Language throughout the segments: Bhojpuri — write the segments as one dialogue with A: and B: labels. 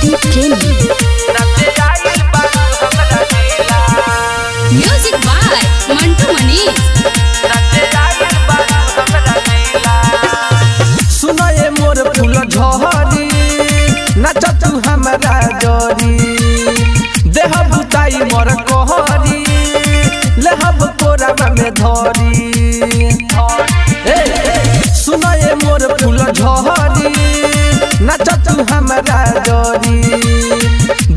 A: प्रदीप प्रेमी। Music by Mantu Manish.
B: सुनो ये मोर फूल झड़ी नाच तू हमारा जोड़ी देह बुताई मोर कोहरी लेहब कोराबा में धरी। सुनो ये मोर फूल झड़ी नाच तू हमारा जोड़ी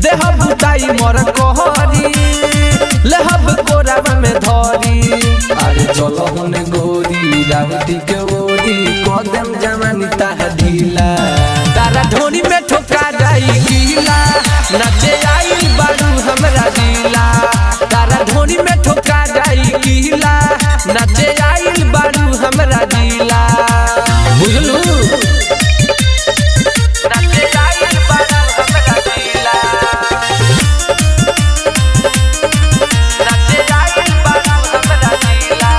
B: देह बुताई मोर कोहरी लेहब कोराबा में धरी। अरे चलो होने गोरी रावटी के ओरी कदम जवानी ताह ढीला तारा ढोनी में ठोका जाई गीला नचे आई बारू हमरा जिला तारा ढोनी में ठोका जाई गीला नचे आई बारू हमरा जिला बुझलू नचे आई बारू हमरा जिला नचे आई बारू हमरा जिला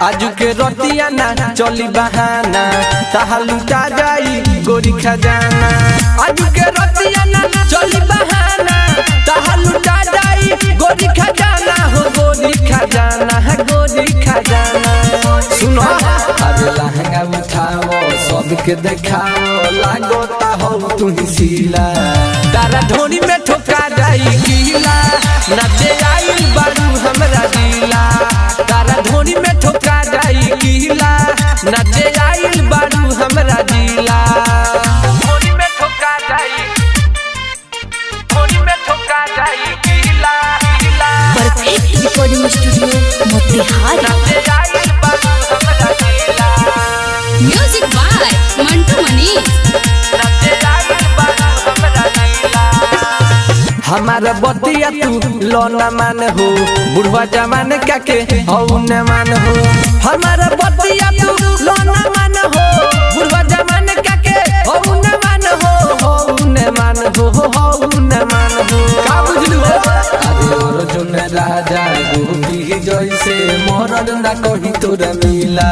B: आजू के रोटिया ना चली बहाना ताहा लुटा जाई गोरी खजाना। आजू के रोटिया ना चली बहाना ताहा लुटा जाई गोरी खजाना हो गोरी खजाना है गोरी खजाना। सुनो अरे लहंगा उठाओ सबके देखाओ लागोता हो तुही सीला तारा ढोनी में ठोका जाई गीला नचे आई बारू हमरा जिला तारा ढोनी में ठोका जाई गीला नचे आई बारू हमरा जिला ढोनी में ठोका जाई ढोनी में ठोका जाई गीला
A: परफेक्ट रिकॉर्डिंग स्टूडियो मोतिहारी।
B: नचे आई बारू हमरा जिला
A: म्यूजिक बाय मंटू मनीष।
B: नचे आई बारू हमरा जिला हमारा बतिया तू लोना मान हो बुढ़वा जमान काके हौ न मान हो। हमारा बतिया तू लोना मान हो बुढ़वा जमान काके हौ न मान हो हौ न मान हो हौ न मान हो। का बुझलू अरे अर्जुन राजा गोपी जैसे मरद ना कहीं तोरा मिला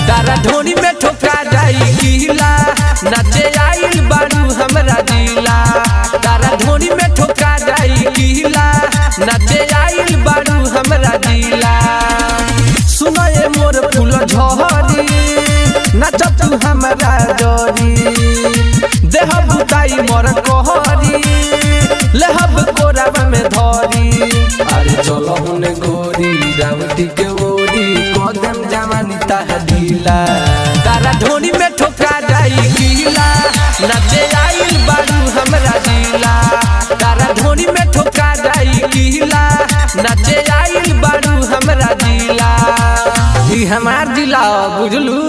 B: तारा ढोनी में ठोका जाई गीला नचे आई बारू हमरा जिला तारा ढोनी में ठोका जाई गीला नचे आई बारू हमरा जिला। सुनो ये मोर फूल झड़ी नाच तू हमारा जोड़ी देह बुताई मोर कोहरी लेहब कोराबा में धरी। अरे चलो होने गोरी रावटी के ओरी कदम जवानी ताह ढीला तारा ढोनी में ठोका जाई गीला नचे आई बारू हमरा जिला तारा ढोनी में ठोका जाई गीला नचे आई बारू हमरा जिला। ई हमार जिला बुझलू।